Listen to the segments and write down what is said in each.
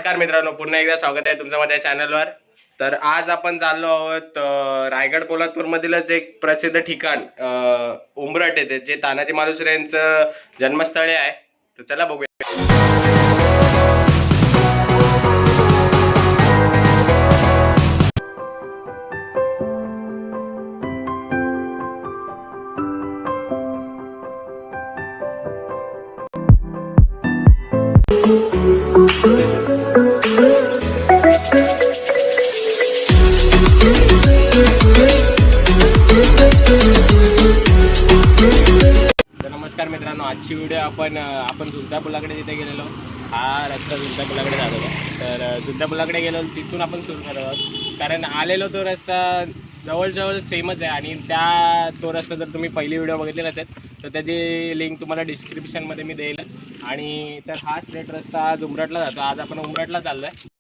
नमस्कार मित्रांनो, पुन्हा एकदा स्वागत आहे तुमचं माझ्या चॅनलवर. तर आज आपण चाललो आहोत रायगड पोलादपूर मधीलच एक प्रसिद्ध ठिकाण उंबरठ येथे, जे तानाजी मालुसरे यांचं जन्मस्थळ आहे. तर चला बघूया. नमस्कार मित्रांनो, आजची व्हिडिओ आपण झुलता पुलाकडे तिथे गेलेलो. हा रस्ता झुलता पुलाकडे जात होता. तर झुलता पुलाकडे गेलो, तिथून आपण सुरू करत आहोत. कारण आलेलो तो रस्ता जवळजवळ सेमच आहे आणि तो रस्ता जर तुम्ही पहिली व्हिडिओ बघितलेला असेल तर त्याची लिंक तुम्हाला डिस्क्रिप्शनमध्ये मी देईलच. आणि तर हा स्ट्रेट रस्ता आज उंबरठला जातो. आज आपण उंबरठला चाललो आहे.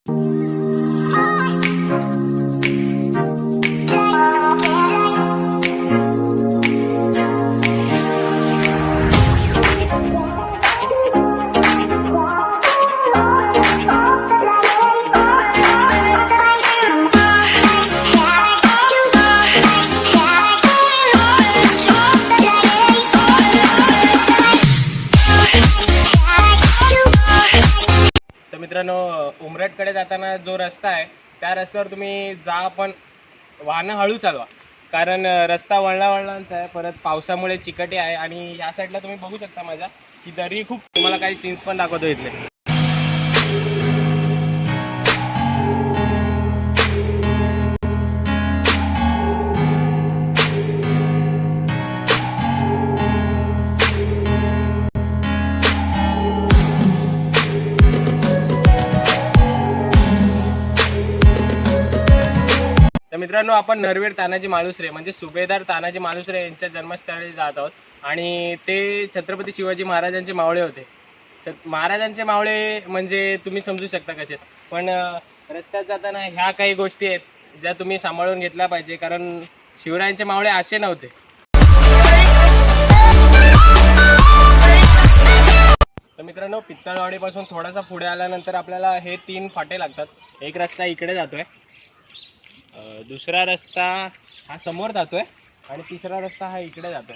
मित्रांनो, उमरठकडे जाताना जो रस्ता आहे त्या रस्त्यावर तुम्ही जा, पण वाहनं हळू चालवा. कारण रस्ता वळणाचा आहे. परत पावसामुळे चिकटी आहे. आणि या साईडला तुम्ही बघू शकता माझ्या की दरी खूप. तुम्हाला काही सीन्स पण दाखवतो इथले. तर मित्रांनो, आपण नरवीर तानाजी मालुसरे म्हणजे सुभेदार तानाजी मालुसरे यांच्या जन्मस्थळी जात आहोत. आणि ते छत्रपती शिवाजी महाराजांचे मावळे होते. महाराजांचे मावळे म्हणजे तुम्ही समजू शकता कसे. पण रस्त्यात जाताना ह्या काही गोष्टी आहेत ज्या तुम्ही सांभाळून घेतल्या पाहिजे. कारण शिवरायांचे मावळे असे नव्हते. तर मित्रांनो, पित्तळवाडीपासून थोडासा पुढे आल्यानंतर आपल्याला हे 3 फाटे लागतात. एक रस्ता इकडे जातोय, दुसरा रस्ता हा समोर जातोय आणि तिसरा रस्ता हा इकडे जातोय.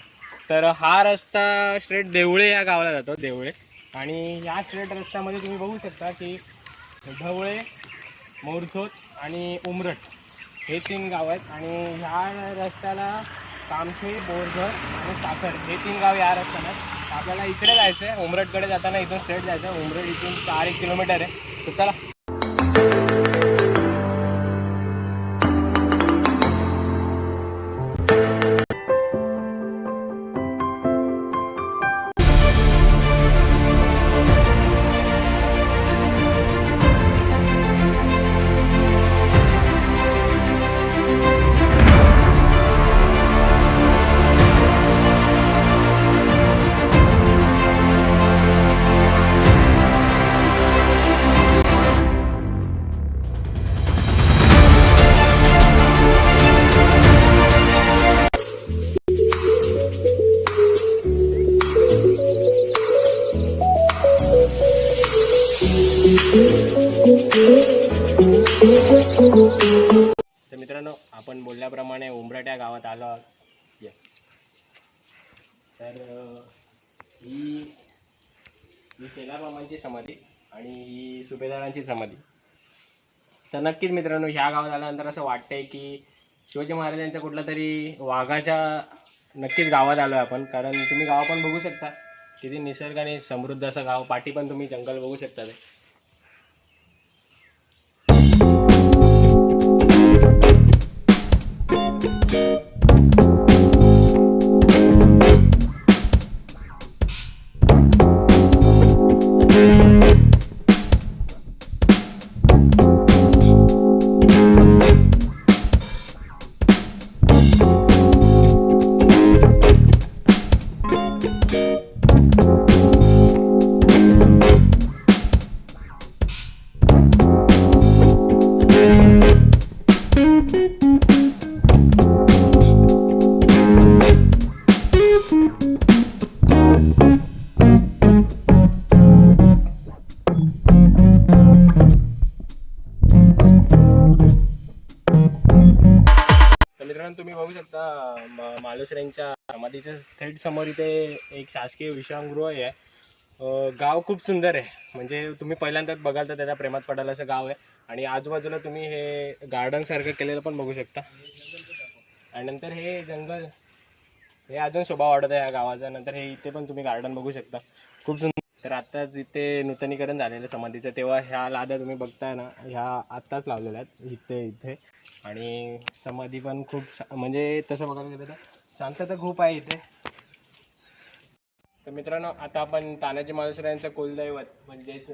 तर हा रस्ता स्ट्रेट देवळे या गावाला जातो, देवळे. आणि ह्या स्ट्रेट रस्त्यामध्ये तुम्ही बघू शकता की ढवळे, मोरझोत आणि उमरठ हे 3 गाव आहेत. आणि ह्या रस्त्याला कामथे, बोरघर आणि साखर हे 3 गाव या रस्त्याला. आपल्याला इकडे जायचं आहे. उमरठकडे जाताना इथून स्ट्रेट जायचं आहे. उमरठ इथून 4-1 किलोमीटर आहे. तर चला. तर मित्रांनो, आपण बोलल्याप्रमाणे उमरठ या गावात आलो आहोत. तर ही शेलाबाबांची समाधी आणि ही सुभेदारांची समाधी. तर नक्कीच मित्रांनो, ह्या गावात आल्यानंतर असं वाटतंय की शिवाजी महाराजांच्या कुठल्या तरी वाघाच्या नक्कीच गावात आलो आहे आपण. कारण तुम्ही गाव पण बघू शकता, किती निसर्गाने समृद्ध असं गाव. पाठी पण तुम्ही जंगल बघू शकता. ते तुम्ही बघू शकता मालुसरेंच्या समाधीच्या थेट समोर इथे एक शासकीय विश्रामगृह आहे. गाव खूप सुंदर आहे, म्हणजे तुम्ही पहिल्यांदाच बघाल तर त्याच्या प्रेमात पडाल असं गाव आहे. आणि आजूबाजूला तुम्ही हे गार्डन सारखं केलेलं पण बघू शकता. आणि नंतर हे जंगल हे अजून शोभा वाढत आहे या गावाचा. नंतर हे इथे पण तुम्ही गार्डन बघू शकता, खूप सुंदर. तर आत्ताच इथे नूतनीकरण झालेलं समाधीचं, तेव्हा ह्या लाद्या तुम्ही बघताय ना, ह्या आत्ताच लावलेल्या आहेत इथे. आणि समाधी पण खूप म्हणजे तसं बघायला गेलं तर शांतता खूप आहे इथे. तर मित्रांनो, आता आपण तानाजी मालुसरेंचं कुलदैवत म्हणजेच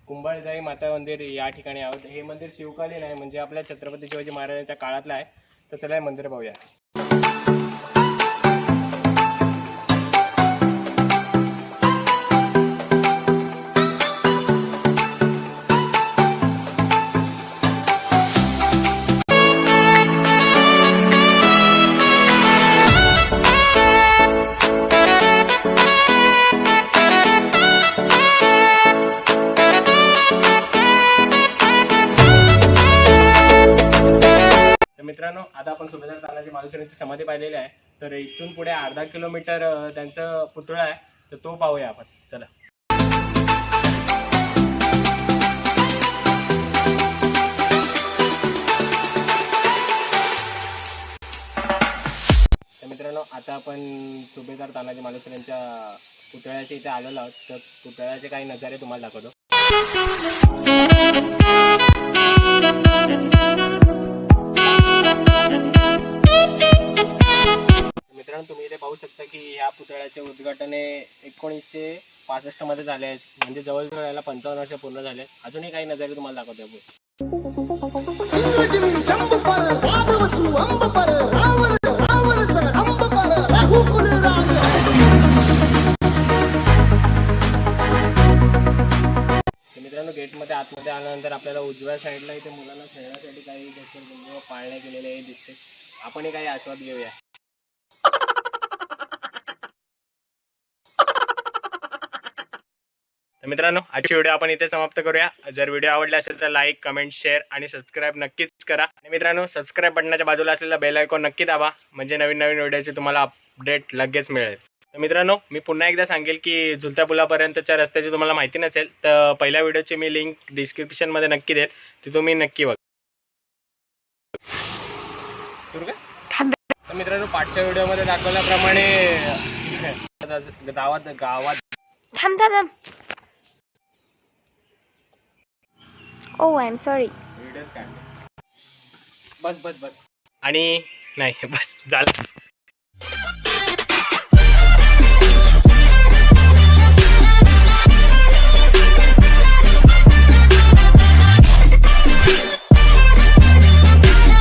कुंभारजाई माता मंदिर या ठिकाणी आहोत. हे मंदिर शिवकालीन आहे, म्हणजे आपल्या छत्रपती शिवाजी महाराजांच्या काळातलं आहे. तर चला हे मंदिर पाहूया. मित्रांनो, आता आपण सुभेदार तानाजी मालुसरेंची समाधी पाहिलेली आहे. तर इथून पुढे अर्धा किलोमीटर त्यांचं पुतळा आहे, तर तो पाहूया आपण. चला. तर मित्रांनो, आता आपण सुभेदार तानाजी मालुसरेंच्या पुतळ्याच्या इथे आलेलो आहोत. तर पुतळ्याचे काही नजारे तुम्हाला दाखवतो. मित्रांनो, तुम्ही इथे पाहू शकता की ह्या पुतळ्याचे उद्घाटन 1965 मध्ये झाले आहेत, म्हणजे जवळजवळ याला 55 वर्ष पूर्ण झाले. अजूनही काही नजरे तुम्हाला दाखवतो. मित्रांनो, गेटमध्ये आतमध्ये आल्यानंतर आपल्याला उजव्या साईडला इथे मुलांना खेळण्यासाठी काही घसरगुंडी पाळणे केलेले दिसते. आपणही काही आस्वाद घेऊया. तर मित्रांनो, आजची व्हिडिओ आपण इथे समाप्त करूया. जर व्हिडिओ आवडला असेल तर लाईक, कमेंट, शेअर आणि सबस्क्राईब नक्कीच करा. आणि मित्रांनो, सबस्क्राईब बटनाच्या बाजूला असलेला बेल आयकॉन नक्की दाबा, म्हणजे नवीन व्हिडिओची तुम्हाला अपडेट लगेच मिळेल. तर मित्रांनो, मी पुन्हा एकदा सांगेल की झुलत्या पुलापर्यंतच्या रस्त्याची तुम्हाला माहिती नसेल तर पहिल्या व्हिडिओची मी लिंक डिस्क्रिप्शनमध्ये नक्की देईल, ती तुम्ही नक्की बघा. सुरू का? तर मित्रांनो, पाठच्या व्हिडिओमध्ये दाखवल्याप्रमाणे गावात थांब. Oh, I'm sorry. व्हिडिओच काढले. बस आणि नाही बस झालं.